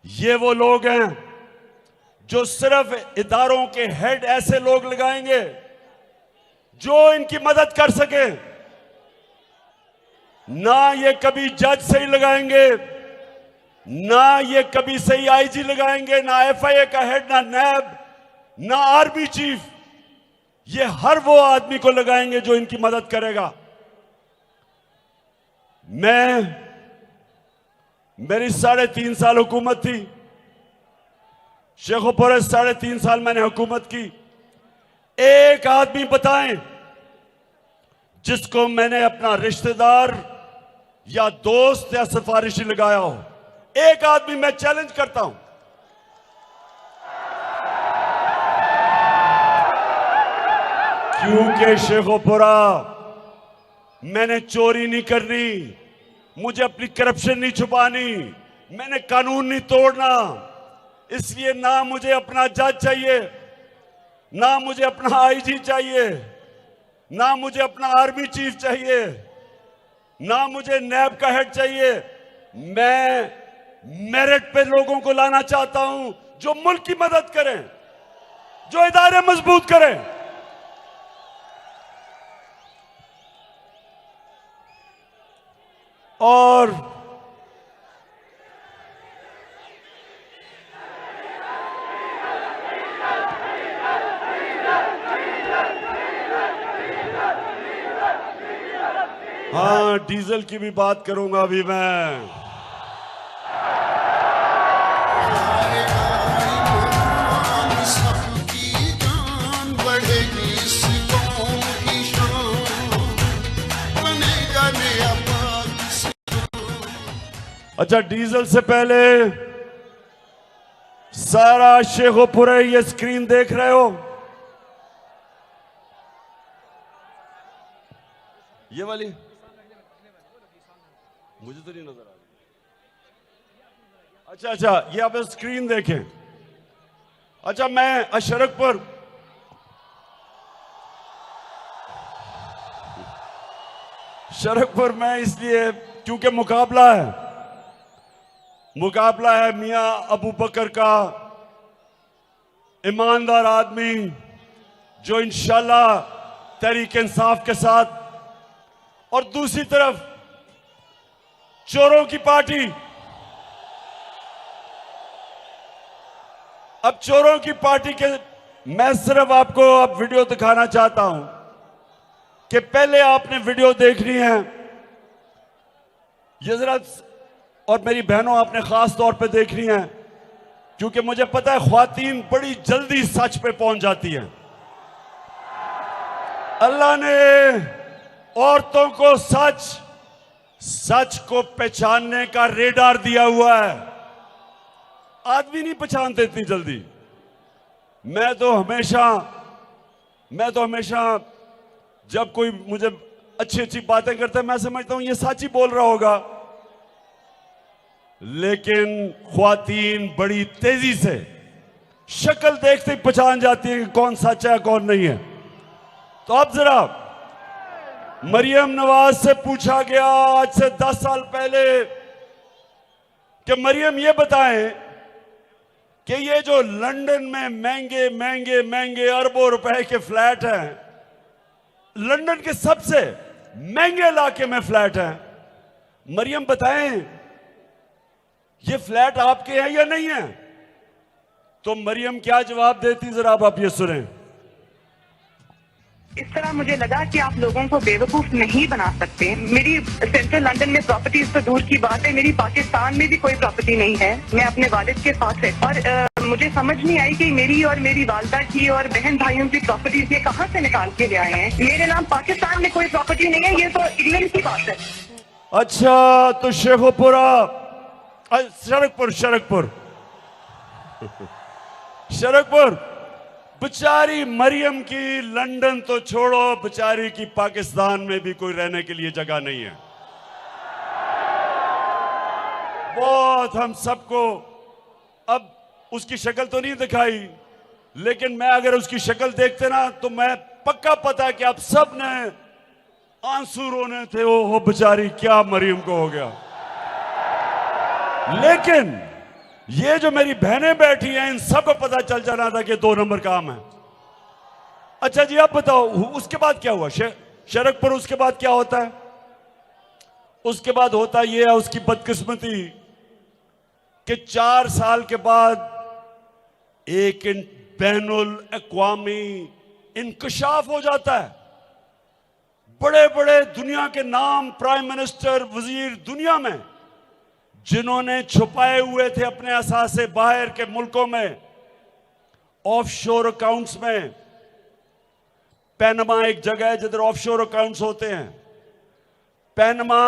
ये वो लोग हैं जो सिर्फ इदारों के हेड ऐसे लोग लगाएंगे जो इनकी मदद कर सके। ना ये कभी जज सही लगाएंगे, ना ये कभी सही आईजी लगाएंगे, ना एफआईए का हेड, ना नैब, ना आर्मी चीफ। ये हर वो आदमी को लगाएंगे जो इनकी मदद करेगा। मेरी 3.5 साल हुकूमत थी, शेखोपुर 3.5 साल मैंने हुकूमत की। एक आदमी बताएं जिसको मैंने अपना रिश्तेदार या दोस्त या सिफारिशी लगाया हो। एक आदमी मैं चैलेंज करता हूं। क्योंकि शेखोपुरा मैंने चोरी नहीं करनी, मुझे अपनी करप्शन नहीं छुपानी, मैंने कानून नहीं तोड़ना। इसलिए ना मुझे अपना जज चाहिए, ना मुझे अपना आईजी चाहिए, ना मुझे अपना आर्मी चीफ चाहिए, ना मुझे नैब का हेड चाहिए। मैं मेरिट पे लोगों को लाना चाहता हूं जो मुल्क की मदद करें, जो इदारे मजबूत करें। और हाँ, डीजल की भी बात करूंगा अभी मैं। अच्छा, डीजल से पहले सारा शेखोपुर ये स्क्रीन देख रहे हो? ये वाली मुझे तो नहीं नजर आ रही। अच्छा, ये आप स्क्रीन देखें। अच्छा, मैं शरकपुर में इसलिए क्योंकि मुकाबला है मियां अबू बकर का, ईमानदार आदमी जो इंशाल्लाह तहरीक इंसाफ के साथ, और दूसरी तरफ चोरों की पार्टी। अब चोरों की पार्टी के मैं सिर्फ आपको अब वीडियो दिखाना चाहता हूं कि पहले आपने वीडियो देखनी है ये जरा, और मेरी बहनों आपने खास तौर पे देखनी है, क्योंकि मुझे पता है ख्वातीन बड़ी जल्दी सच पे पहुंच जाती हैं। अल्लाह ने औरतों को सच को पहचानने का रेडार दिया हुआ है। आदमी नहीं पहचानते इतनी जल्दी। मैं तो हमेशा जब कोई मुझे अच्छी बातें करता है, मैं समझता हूं ये सच ही बोल रहा होगा, लेकिन ख्वातीन बड़ी तेजी से शक्ल देखते ही पहचान जाती है कि कौन सच है कौन नहीं है। तो अब जरा मरियम नवाज से पूछा गया आज से 10 साल पहले कि मरियम ये बताएं कि ये जो लंदन में महंगे अरबों रुपए के फ्लैट हैं, लंदन के सबसे महंगे इलाके में फ्लैट हैं, मरियम बताएं ये फ्लैट आपके हैं या नहीं है? तो मरियम क्या जवाब देती, जरा आप ये सुनें। इस तरह मुझे लगा कि आप लोगों को बेवकूफ नहीं बना सकते। मेरी सेंट्रल लंदन में प्रॉपर्टीज तो दूर की बात है, मेरी पाकिस्तान में भी कोई प्रॉपर्टी नहीं है। मैं अपने वालिद के साथ है, और मुझे समझ नहीं आई कि मेरी और मेरी वालदा की और बहन भाइयों की प्रॉपर्टीज ये कहाँ से निकाल के ले आए हैं। मेरे नाम पाकिस्तान में कोई प्रॉपर्टी नहीं है, ये तो इंग्लैंड की बात है। अच्छा, तो शेखोपुरा शरकपुर बेचारी मरियम की लंदन तो छोड़ो, बेचारी की पाकिस्तान में भी कोई रहने के लिए जगह नहीं है। बहुत हम सबको, अब उसकी शक्ल तो नहीं दिखाई, लेकिन मैं अगर उसकी शक्ल देखते ना तो मैं पक्का पता कि आप सब ने आंसू रोने थे। ओहो बेचारी, क्या मरियम को हो गया। ये जो मेरी बहनें बैठी हैं इन सबको पता चल जाना था कि 2 नंबर काम है। अच्छा जी आप बताओ उसके बाद क्या हुआ? शरकपुर उसके बाद क्या होता है? उसके बाद होता ये है उसकी बदकिस्मती कि 4 साल के बाद एक बैनुल अक़वामी इंकशाफ हो जाता है। बड़े बड़े दुनिया के नाम, प्राइम मिनिस्टर, वजीर दुनिया में जिन्होंने छुपाए हुए थे अपने असासे बाहर के मुल्कों में, ऑफशोर अकाउंट्स में। पैनमा एक जगह है जिधर ऑफशोर अकाउंट्स होते हैं। पैनमा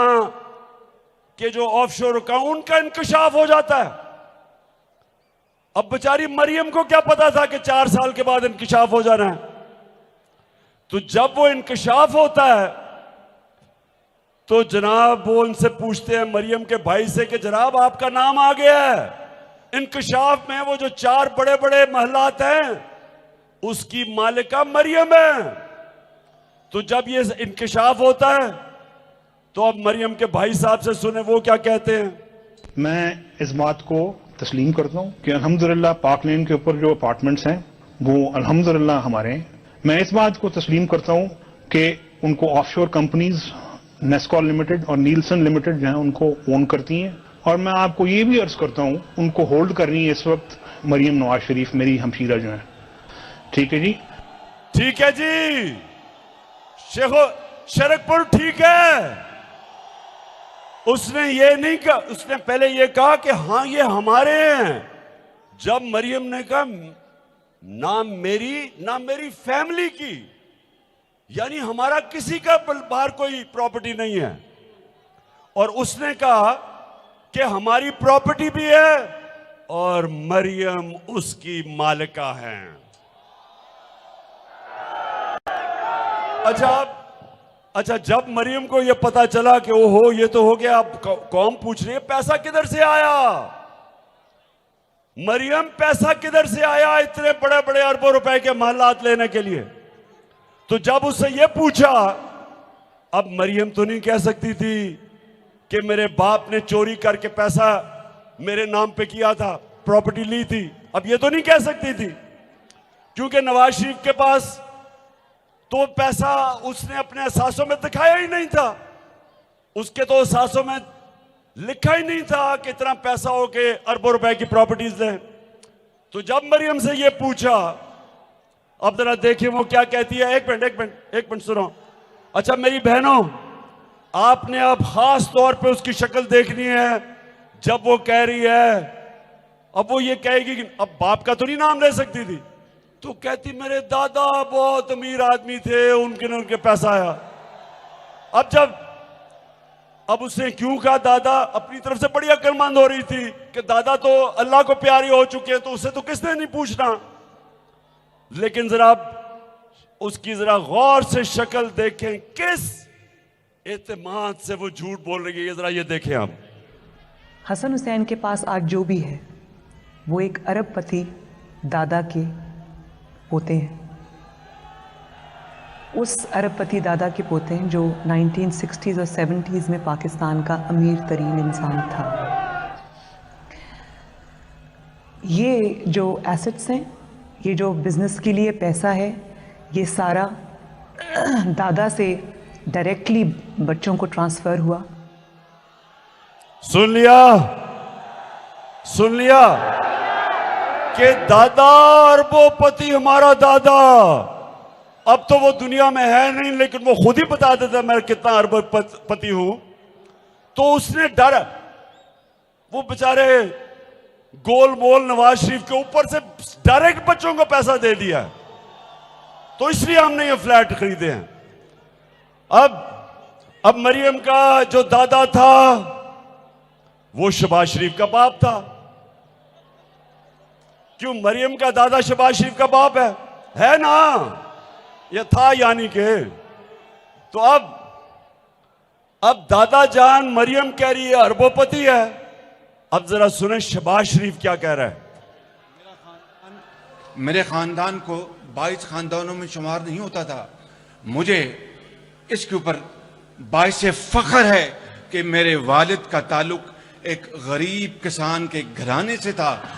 के जो ऑफशोर अकाउंट का इंकशाफ हो जाता है। अब बेचारी मरियम को क्या पता था कि 4 साल के बाद इंकशाफ हो जाना है। तो जब वो इंकशाफ होता है तो जनाब वो उनसे पूछते हैं मरियम के भाई से कि जनाब आपका नाम आ गया है इंकशाफ में। वो जो 4 बड़े बड़े महलात हैं उसकी मालिका मरियम है। तो जब ये इंकशाफ होता है तो अब मरियम के भाई साहब से सुने वो क्या कहते हैं। मैं इस बात को तस्लीम करता हूं कि अल्हम्दुलिल्लाह पाक लेन के ऊपर जो अपार्टमेंट्स हैं वो अल्हम्दुलिल्लाह हमारे हैं। मैं इस बात को तस्लीम करता हूं कि उनको ऑफशोर कंपनीज नेस्कॉल लिमिटेड और नीलसन लिमिटेड जो है उनको ओन करती हैं। और मैं आपको ये भी अर्ज करता हूं उनको होल्ड कर रही है इस वक्त मरियम नवाज शरीफ, मेरी हमशीरा जो है। ठीक है जी, ठीक है जी, शरकपुर ठीक है। उसने ये नहीं कहा, उसने पहले ये कहा कि हाँ ये हमारे हैं। जब मरियम ने कहा ना मेरी फैमिली की, यानी हमारा किसी का बाहर कोई प्रॉपर्टी नहीं है, और उसने कहा कि हमारी प्रॉपर्टी भी है और मरियम उसकी मालिका है। अच्छा जब मरियम को यह पता चला कि ओहो ये तो हो गया, अब कौम पूछ रही है पैसा किधर से आया, मरियम पैसा किधर से आया इतने बड़े बड़े अरबों रुपए के महलात लेने के लिए। तो जब उससे यह पूछा, अब मरियम तो नहीं कह सकती थी कि मेरे बाप ने चोरी करके पैसा मेरे नाम पे किया था, प्रॉपर्टी ली थी। अब ये तो नहीं कह सकती थी क्योंकि नवाज शरीफ के पास तो पैसा उसने अपने असासों में दिखाया ही नहीं था। उसके तो असासों में लिखा ही नहीं था कि इतना पैसा हो के अरबों रुपए की प्रॉपर्टीज ले। तो जब मरियम से ये पूछा, अब जरा देखिए वो क्या कहती है। एक मिनट सुनो। अच्छा मेरी बहनों, आपने अब खास तौर पे उसकी शक्ल देखनी है जब वो कह रही है, अब वो ये कहेगी कि अब बाप का तो नहीं नाम ले सकती थी, तो कहती मेरे दादा बहुत अमीर आदमी थे, उनके पैसा आया। अब उसने क्यों कहा दादा, अपनी तरफ से बड़ी अक्लमंद हो रही थी कि दादा तो अल्लाह को प्यारे हो चुके हैं, तो उससे तो किसने नहीं पूछना। लेकिन जरा उसकी जरा गौर से शक्ल देखें, किस एतमाद से वो झूठ बोल रही है, जरा ये देखें आप। हसन हुसैन के पास आज जो भी है वो एक अरबपति दादा के पोते हैं। उस अरबपति दादा के पोते हैं जो 1960s और 70s में पाकिस्तान का अमीर तरीन इंसान था। ये जो एसेट्स हैं, ये जो बिज़नेस के लिए पैसा है, ये सारा दादा से डायरेक्टली बच्चों को ट्रांसफ़र हुआ। सुन लिया कि दादा अरबोपति हमारा दादा, अब तो वो दुनिया में है नहीं, लेकिन वो खुद ही बता देता मैं कितना अरबोपति हूं। तो उसने डर, वो बेचारे गोल मोल नवाज शरीफ के ऊपर से डायरेक्ट बच्चों को पैसा दे दिया, तो इसलिए हमने ये फ्लैट खरीदे हैं। अब मरियम का जो दादा था वो शहबाज शरीफ का बाप था। क्यों, मरियम का दादा शहबाज शरीफ का बाप है ना, ये था यानी के। तो अब दादा जान मरियम कह रही है अरबोपति है। अब जरा सुने शहबाज शरीफ क्या कह रहा है। मेरे खानदान को 22 खानदानों में शुमार नहीं होता था। मुझे इसके ऊपर बाइसे फख्र है कि मेरे वालिद का ताल्लुक एक गरीब किसान के घराने से था।